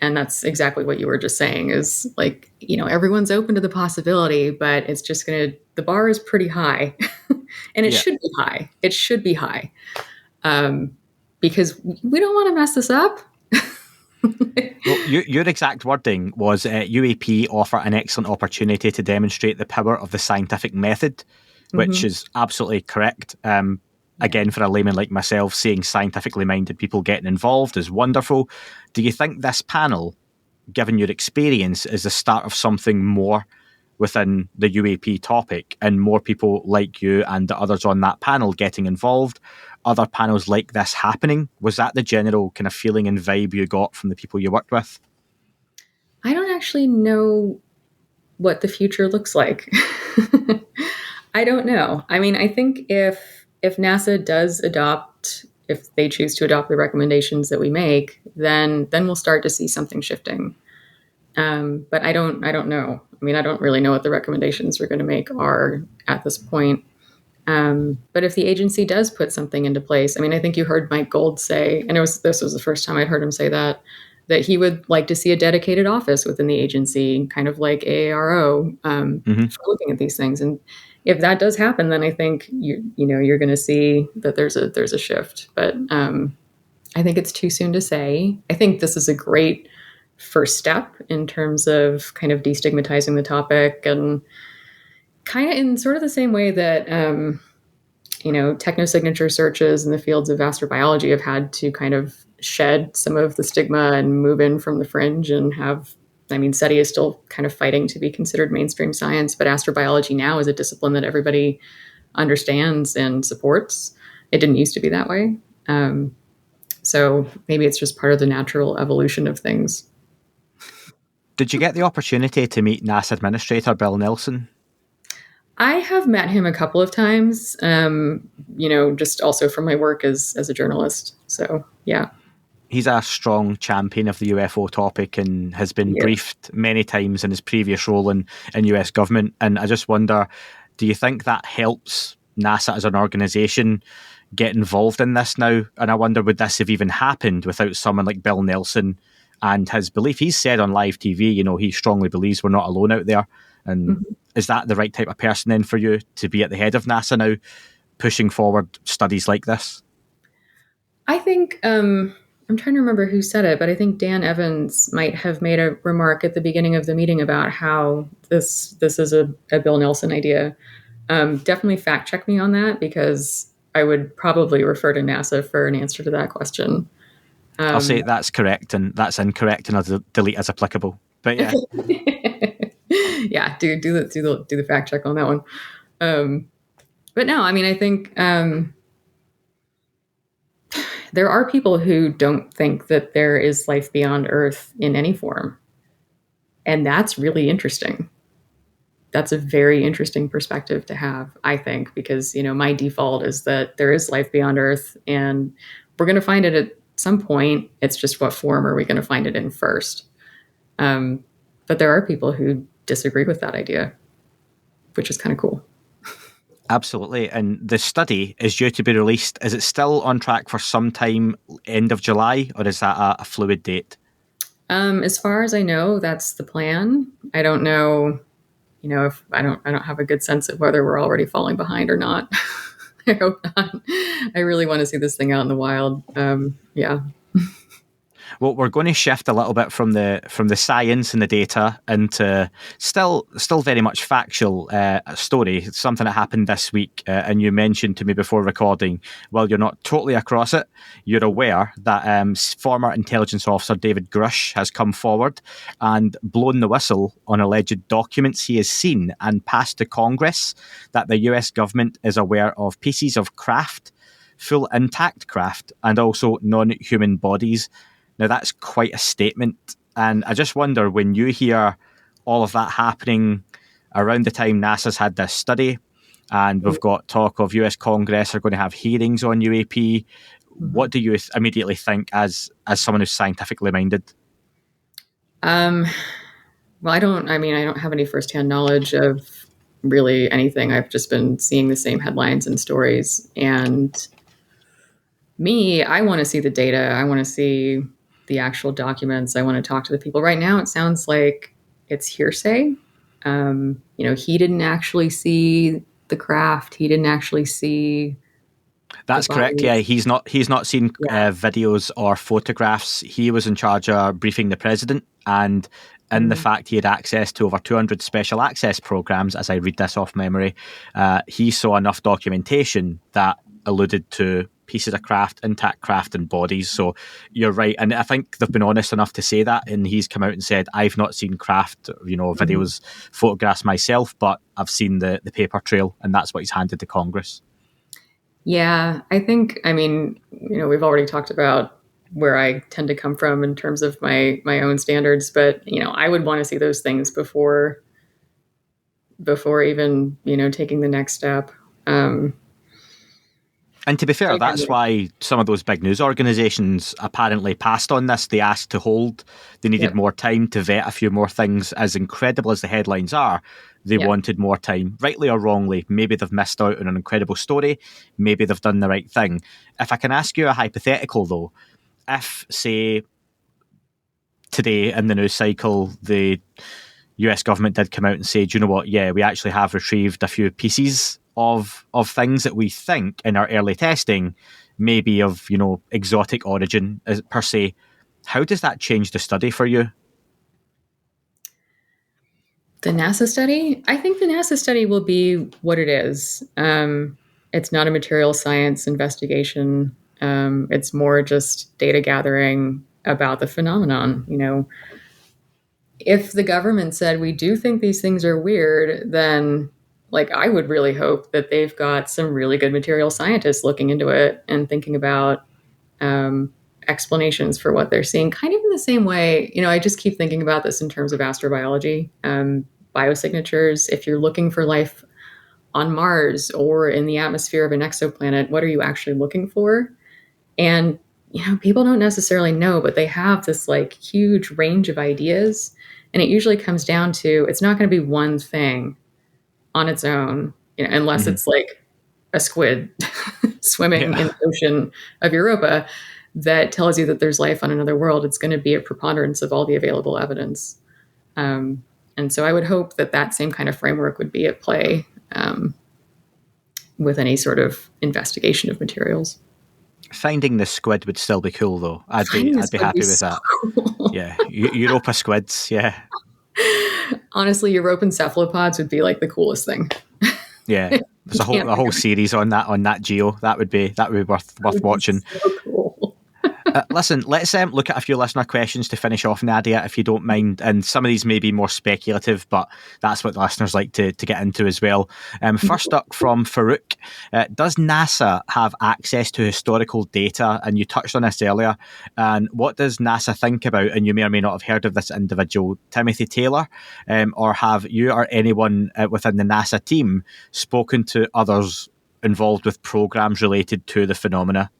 And that's exactly what you were just saying is like, everyone's open to the possibility, but it's just the bar is pretty high and it should be high. It should be high because we don't want to mess this up. Well, your exact wording was UAP offer an excellent opportunity to demonstrate the power of the scientific method. which is absolutely correct. Again, for a layman like myself, seeing scientifically minded people getting involved is wonderful. Do you think this panel, given your experience, is the start of something more within the UAP topic and more people like you and the others on that panel getting involved? Other panels like this happening? Was that the general kind of feeling and vibe you got from the people you worked with? I don't actually know what the future looks like. I don't know. I mean, I think if NASA does adopt, if they choose to adopt the recommendations that we make, then we'll start to see something shifting. But I don't know. I mean, I don't really know what the recommendations we're going to make are at this point. But if the agency does put something into place, I mean, I think you heard Mike Gold say, and this was the first time I'd heard him say that he would like to see a dedicated office within the agency, kind of like AARO, for looking at these things. And if that does happen, then I think you're going to see that there's a shift. But I think it's too soon to say. I think this is a great first step in terms of kind of destigmatizing the topic, and kind of in sort of the same way that technosignature searches in the fields of astrobiology have had to kind of shed some of the stigma and move in from the fringe and have, I mean, SETI is still kind of fighting to be considered mainstream science, but astrobiology now is a discipline that everybody understands and supports. It didn't used to be that way. So maybe it's just part of the natural evolution of things. Did you get the opportunity to meet NASA Administrator Bill Nelson? I have met him a couple of times, just also from my work as a journalist. So, yeah. He's a strong champion of the UFO topic and has been briefed many times in his previous role in US government. And I just wonder, do you think that helps NASA as an organisation get involved in this now? And I wonder, would this have even happened without someone like Bill Nelson and his belief? He's said on live TV, he strongly believes we're not alone out there. And is that the right type of person then for you to be at the head of NASA now, pushing forward studies like this? I think, I'm trying to remember who said it, but I think Dan Evans might have made a remark at the beginning of the meeting about how this is a Bill Nelson idea. Definitely fact check me on that, because I would probably refer to NASA for an answer to that question. I'll say that's correct and that's incorrect, and I'll delete as applicable. But yeah. Yeah, do the fact check on that one. But no, I mean, I think there are people who don't think that there is life beyond Earth in any form. And that's really interesting. That's a very interesting perspective to have, I think, because, my default is that there is life beyond Earth and we're going to find it at some point. It's just what form are we going to find it in first? But there are people who disagree with that idea, which is kind of cool. Absolutely. And the study is due to be released. Is it still on track for sometime end of July, or is that a fluid date? As far as I know, that's the plan. I don't know, if I don't have a good sense of whether we're already falling behind or not. I hope not. I really want to see this thing out in the wild. Yeah. Well, we're going to shift a little bit from the science and the data into still very much factual story. It's something that happened this week, and you mentioned to me before recording, while you're not totally across it, you're aware that former intelligence officer David Grusch has come forward and blown the whistle on alleged documents he has seen and passed to Congress that the US government is aware of pieces of craft, full intact craft, and also non-human bodies. Now, that's quite a statement. And I just wonder, when you hear all of that happening around the time NASA's had this study, and we've got talk of US Congress are going to have hearings on UAP, what do you immediately think as someone who's scientifically minded? Well, I don't have any firsthand knowledge of really anything. I've just been seeing the same headlines and stories. And I want to see the data. I want to see the actual documents. I want to talk to the people. Right now, it sounds like it's hearsay. He didn't actually see the craft. He didn't actually see. That's correct. Yeah, he's not seen videos or photographs. He was in charge of briefing the president, and in the fact he had access to over 200 special access programs, as I read this off memory, he saw enough documentation that alluded to pieces of craft, intact craft and bodies. So you're right. And I think they've been honest enough to say that. And he's come out and said, I've not seen craft, videos, photographs myself, but I've seen the paper trail. And that's what he's handed to Congress. Yeah, I think, we've already talked about where I tend to come from in terms of my own standards, but, I would want to see those things before even, taking the next step. And to be fair, that's why some of those big news organisations apparently passed on this. They asked to hold. They needed more time to vet a few more things. As incredible as the headlines are, they wanted more time, rightly or wrongly. Maybe they've missed out on an incredible story. Maybe they've done the right thing. If I can ask you a hypothetical, though, if, say, today in the news cycle, the US government did come out and say, do you know what? Yeah, we actually have retrieved a few pieces of things that we think in our early testing may be of, exotic origin per se. How does that change the study for you? The NASA study? I think the NASA study will be what it is. It's not a material science investigation. It's more just data gathering about the phenomenon. If the government said, we do think these things are weird, then I would really hope that they've got some really good material scientists looking into it and thinking about explanations for what they're seeing, kind of in the same way. I just keep thinking about this in terms of astrobiology, biosignatures. If you're looking for life on Mars or in the atmosphere of an exoplanet, what are you actually looking for? And, people don't necessarily know, but they have this huge range of ideas. And it usually comes down to, it's not going to be one thing on its own, unless it's a squid swimming in the ocean of Europa that tells you that there's life on another world. It's going to be a preponderance of all the available evidence. And so I would hope that same kind of framework would be at play with any sort of investigation of materials. Finding the squid would still be cool, though. I'd be happy with that. Cool. Yeah, Europa squids. Yeah. Honestly, European cephalopods would be the coolest thing. Yeah, there's a whole series on that Geo. That would be worth watching. So cool. Listen, let's look at a few listener questions to finish off, Nadia, if you don't mind. And some of these may be more speculative, but that's what the listeners like to get into as well. First up from Farouk, does NASA have access to historical data? And you touched on this earlier. And what does NASA think about, and you may or may not have heard of this individual, Timothy Taylor, or have you or anyone within the NASA team spoken to others involved with programs related to the phenomena?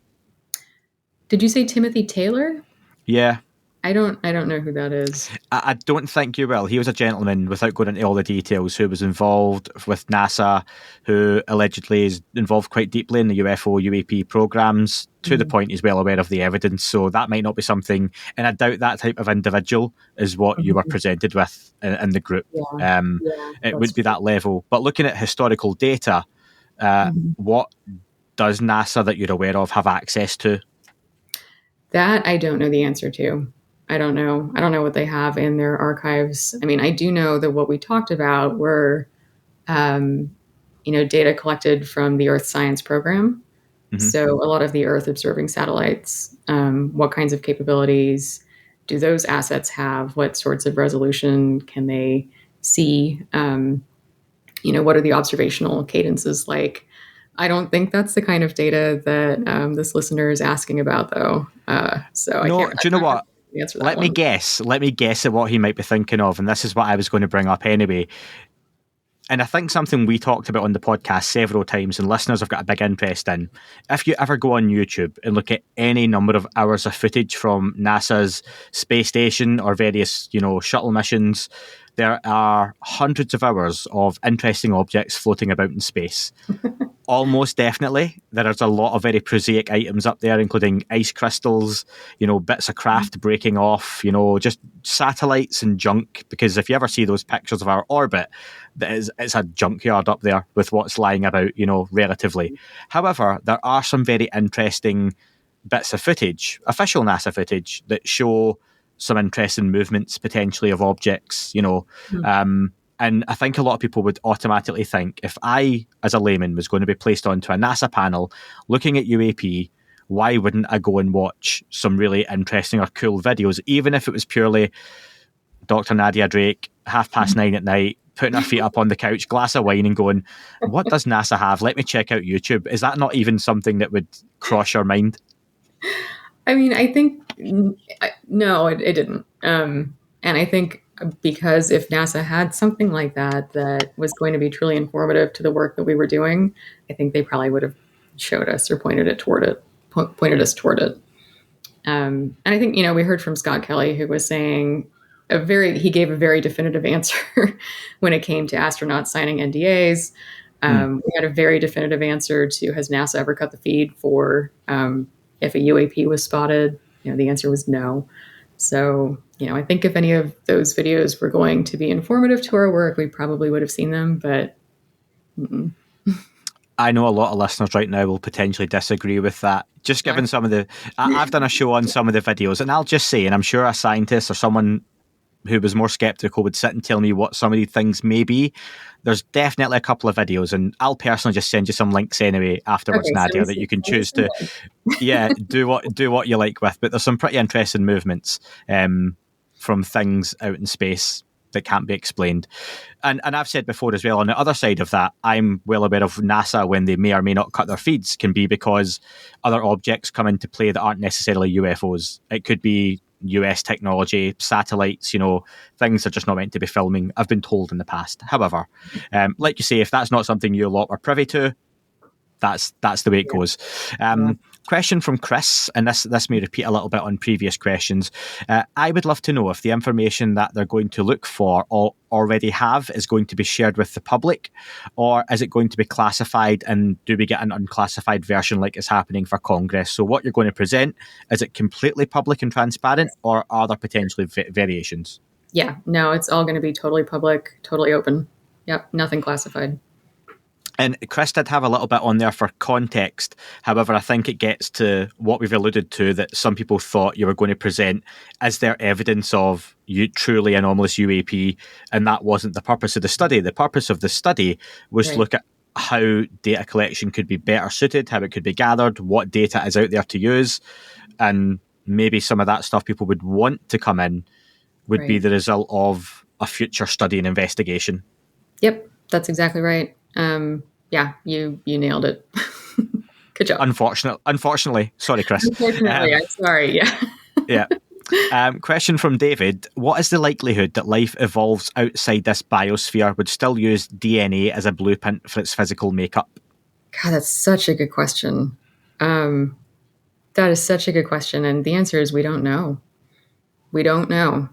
Did you say Timothy Taylor? Yeah. I don't know who that is. I don't think you will. He was a gentleman, without going into all the details, who was involved with NASA, who allegedly is involved quite deeply in the UFO UAP programs, to the point he's well aware of the evidence. So that might not be something, and I doubt that type of individual is what you were presented with in the group. It would be that level. But looking at historical data, what does NASA that you're aware of have access to? That I don't know the answer to. I don't know what they have in their archives. I do know that what we talked about were, data collected from the Earth Science Program. So a lot of the Earth observing satellites, what kinds of capabilities do those assets have? What sorts of resolution can they see? What are the observational cadences like? I don't think that's the kind of data that this listener is asking about, though. So no, I can't. Do you know what? Let me guess. Let me guess at what he might be thinking of, and this is what I was going to bring up anyway. And I think something we talked about on the podcast several times, and listeners have got a big interest in. If you ever go on YouTube and look at any number of hours of footage from NASA's space station or various, shuttle missions, there are hundreds of hours of interesting objects floating about in space. Almost definitely. There's a lot of very prosaic items up there, including ice crystals, bits of craft breaking off, just satellites and junk. Because if you ever see those pictures of our orbit, it's a junkyard up there with what's lying about, relatively. However, there are some very interesting bits of footage, official NASA footage, that show some interesting movements potentially of objects, and I think a lot of people would automatically think, if I, as a layman, was going to be placed onto a NASA panel looking at UAP, why wouldn't I go and watch some really interesting or cool videos, even if it was purely Dr. Nadia Drake, 9:30 at night, putting her feet up on the couch, glass of wine, and going, what does NASA have? Let me check out YouTube. Is that not even something that would cross your mind? I mean, I think, no, it didn't. And I think because if NASA had something like that was going to be truly informative to the work that we were doing, I think they probably would have showed us or pointed us toward it. And I think, we heard from Scott Kelly, who was saying he gave a very definitive answer when it came to astronauts signing NDAs. We had a very definitive answer to, has NASA ever cut the feed for if a UAP was spotted? The answer was no. So, I think if any of those videos were going to be informative to our work, we probably would have seen them, but I know a lot of listeners right now will potentially disagree with that. Just given some of I've done a show on some of the videos, and I'll just say, and I'm sure a scientist or someone who was more skeptical would sit and tell me what some of these things may be. There's definitely a couple of videos, and I'll personally just send you some links anyway afterwards, Nadia, that you can choose to, do what you like with. But there's some pretty interesting movements from things out in space that can't be explained. And I've said before as well, on the other side of that, I'm well aware of NASA, when they may or may not cut their feeds, can be because other objects come into play that aren't necessarily UFOs. It could be US technology, satellites, things are just not meant to be filming, I've been told in the past. However, like you say, if that's not something you lot are privy to, that's the way it goes. Question from Chris, and this may repeat a little bit on previous questions. I would love to know if the information that they're going to look for or already have is going to be shared with the public, or is it going to be classified, and do we get an unclassified version like is happening for Congress? So what you're going to present, is it completely public and transparent, or are there potentially variations? Yeah, no, it's all going to be totally public, totally open. Yep, nothing classified. And Chris did have a little bit on there for context. However, I think it gets to what we've alluded to, that some people thought you were going to present, is there evidence of truly anomalous UAP? And that wasn't the purpose of the study. The purpose of the study was to look at how data collection could be better suited, how it could be gathered, what data is out there to use. And maybe some of that stuff people would want to come in would be the result of a future study and investigation. Yep, that's exactly right. Yeah, you nailed it. Good job. Unfortunately, sorry, Chris. Unfortunately, I'm sorry. Yeah. Yeah. Question from David: what is the likelihood that life evolves outside this biosphere would still use DNA as a blueprint for its physical makeup? God, that's such a good question. That is such a good question, and the answer is we don't know. We don't know.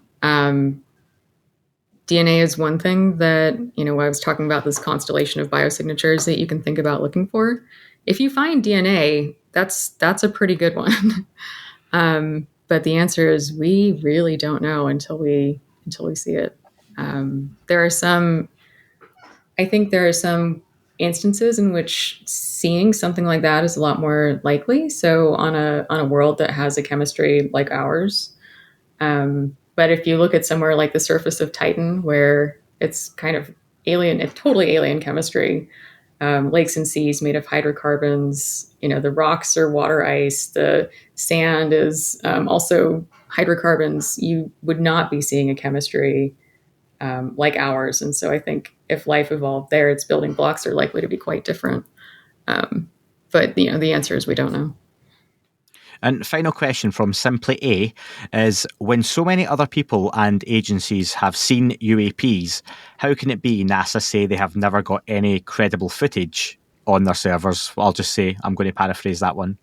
DNA is one thing that, I was talking about this constellation of biosignatures that you can think about looking for. If you find DNA, that's a pretty good one. But the answer is we really don't know until we see it. There are some instances in which seeing something like that is a lot more likely. So on a world that has a chemistry like ours, but if you look at somewhere like the surface of Titan, where it's kind of alien, it's totally alien chemistry, lakes and seas made of hydrocarbons, the rocks are water ice, the sand is also hydrocarbons, you would not be seeing a chemistry like ours. And so I think if life evolved there, its building blocks are likely to be quite different. But the answer is we don't know. And final question from Simply A is, when so many other people and agencies have seen UAPs, how can it be NASA say they have never got any credible footage on their servers? Well, I'll just say, I'm going to paraphrase that one.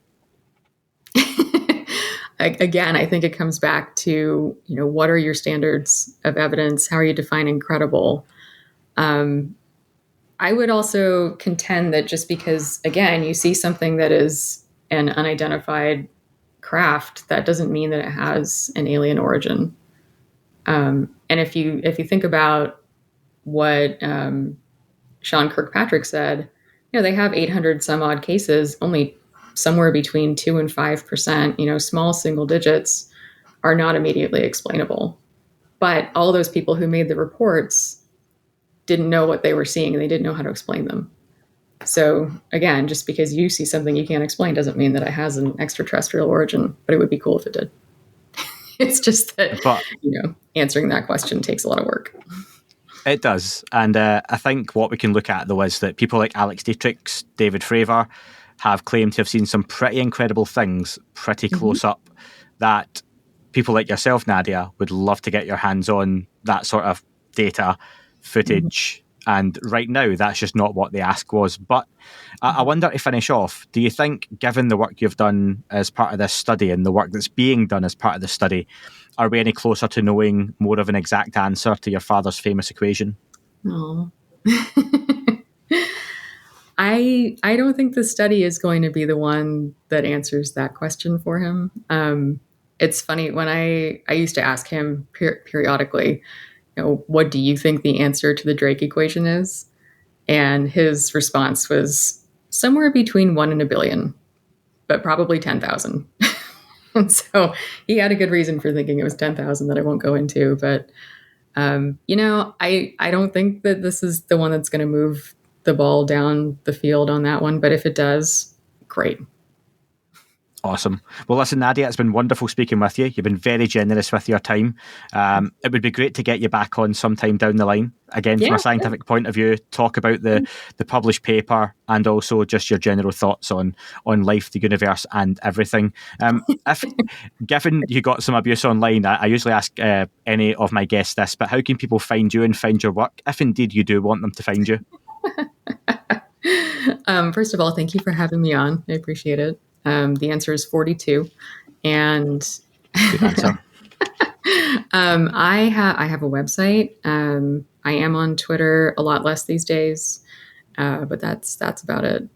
Again, I think it comes back to, what are your standards of evidence? How are you defining credible? I would also contend that just because, again, you see something that is an unidentified craft, that doesn't mean that it has an alien origin. And if you think about what Sean Kirkpatrick said, they have 800 some odd cases, only somewhere between 2 and 5%, small single digits are not immediately explainable. But all those people who made the reports didn't know what they were seeing and they didn't know how to explain them. So again, just because you see something you can't explain doesn't mean that it has an extraterrestrial origin, but it would be cool if it did. It's just that, answering that question takes a lot of work. It does. And I think what we can look at, though, is that people like Alex Dietrich, David Fravor, have claimed to have seen some pretty incredible things pretty close up that people like yourself, Nadia, would love to get your hands on that sort of data, footage. And right now, that's just not what the ask was. But I wonder, to finish off, do you think, given the work you've done as part of this study and the work that's being done as part of this study, are we any closer to knowing more of an exact answer to your father's famous equation? No. I don't think the study is going to be the one that answers that question for him. It's funny, when I used to ask him periodically, what do you think the answer to the Drake equation is? And his response was somewhere between 1 and a billion, but probably 10,000. And so he had a good reason for thinking it was 10,000 that I won't go into. But, I don't think that this is the one that's going to move the ball down the field on that one. But if it does, great. Awesome. Well, listen, Nadia, it's been wonderful speaking with you. You've been very generous with your time. It would be great to get you back on sometime down the line. Again, from a scientific point of view, talk about the published paper and also just your general thoughts on life, the universe, and everything. If given you got some abuse online, I usually ask any of my guests this, but how can people find you and find your work, if indeed you do want them to find you? First of all, thank you for having me on. I appreciate it. The answer is 42. And good answer. I have a website. I am on Twitter a lot less these days, but that's about it.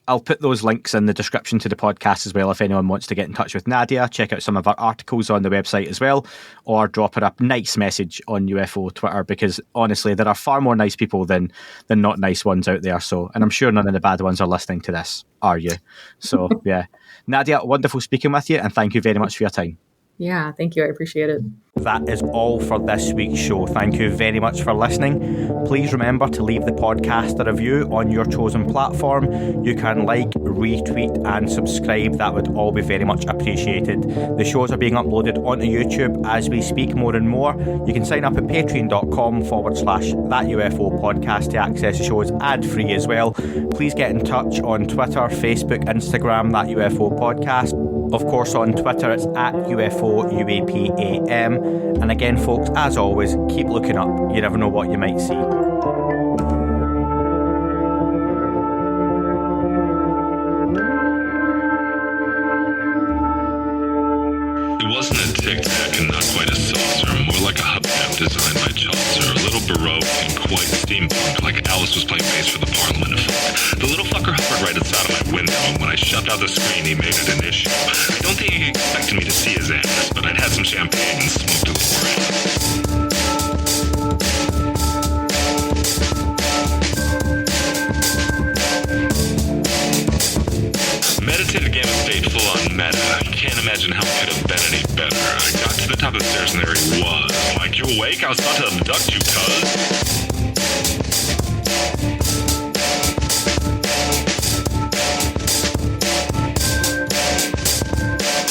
I'll put those links in the description to the podcast as well if anyone wants to get in touch with Nadia. Check out some of her articles on the website as well, or drop her a nice message on UFO Twitter, because honestly, there are far more nice people than not nice ones out there. So, and I'm sure none of the bad ones are listening to this, are you? So, yeah. Nadia, wonderful speaking with you, and thank you very much for your time. Yeah, thank you. I appreciate it. That is all for this week's show. Thank you very much for listening. Please remember to leave the podcast a review on your chosen platform. You can like, retweet, and subscribe. That would all be very much appreciated. The shows are being uploaded onto YouTube as we speak more and more. You can sign up at patreon.com/That UFO podcast to access the shows ad-free as well. Please get in touch on Twitter, Facebook, Instagram, That UFO podcast. Of course, on Twitter, it's at UFO UAP AM. And again, folks, as always, keep looking up. You never know what you might see. It wasn't a tic-tac and not quite a saucer, more like a hubcap designed by Chaucer, a little baroque and quite steampunk, like Alice was playing bass for the Parliament of Folk. The little fucker hovered right outside of my window, and when I shoved out the screen, he made it an issue. I don't think he expected me to see his ass, but I'd had some champagne and smoked a little around. Meditative gamma state full-on meta. Can't imagine how it could have been any better. I got to the top of the stairs and there he was. Like, you awake? I was about to abduct you, cuz.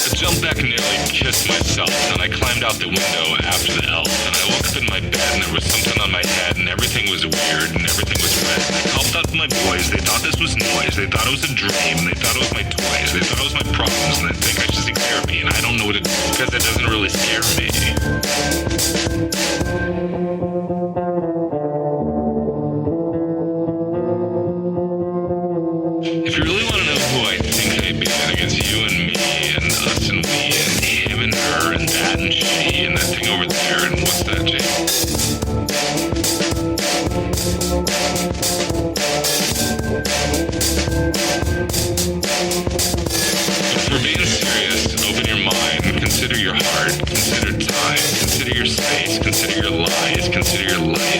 I jumped back and nearly kissed myself, and I climbed out the window after the elf, and I woke up in my bed and there was something on my head and everything was weird and everything was red. I called out to my boys, they thought this was noise, they thought it was a dream, they thought it was my toys, they thought it was my problems, and they think I should seek therapy, and I don't know what it is because it doesn't really scare me. If you really want to know who I think may be, then against you and me and us and we and him and her and that and she and that thing over there and what's that, Jake? If we're being serious, open your mind, consider your heart, consider time, consider your space, consider your lies, consider your life.